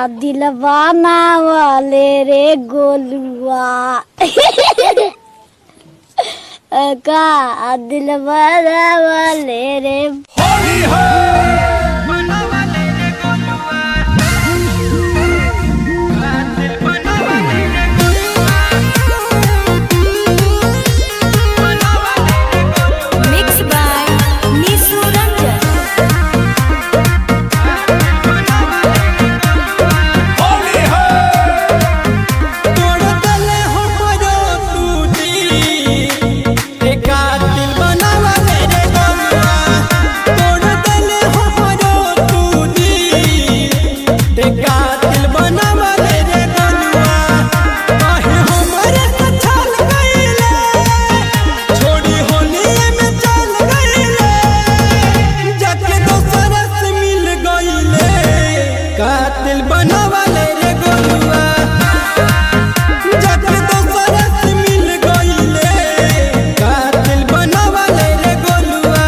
दिलवाना वाले रे गोलुआ का दिलवाना वाले रे होली है कातिल बनावले रे गोलुआ जब दोसरा से मिल गइले कातिल बनावले रे गोलुआ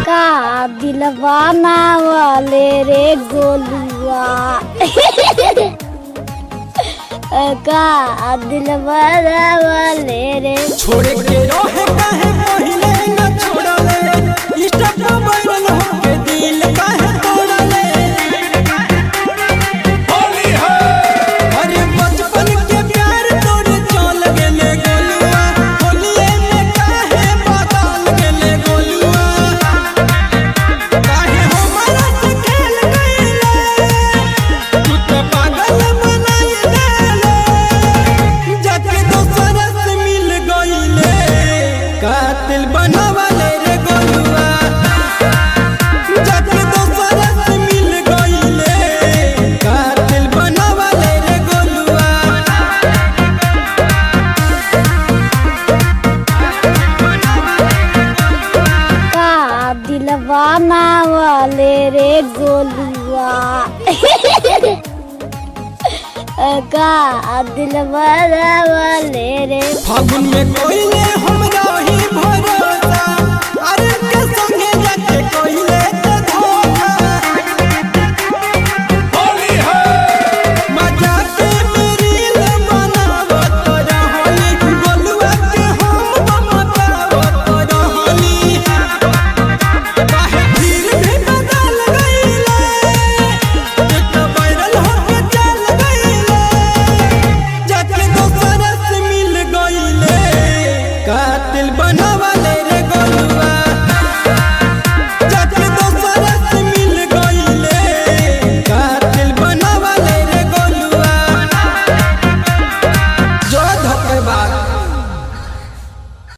का दिलवाना वाले रे गोलुआ का दिलवाना वाले रे छोड़ के रहे काहे पहिले न छोड़ले इष्ट मोबाइल होके दिल काहे तोड़ले होली है अरे बचपन के प्यार तोड़ चल गेले गोलुआ होलिए में काहे बदल गेले गोलुआ काहे हमारा से खेल गइले तू तो पागल बनाई देले जाके दोसरा से मिल गइले कातिल बनावले रे गोलुआ जाके दोसरा से मिल गइले कातिल बनावले रे गोलुआ का दिलवाना वाले रे गोलुआ का दिलवाना वाले रे फागुन में कोइले हमरा ही भरा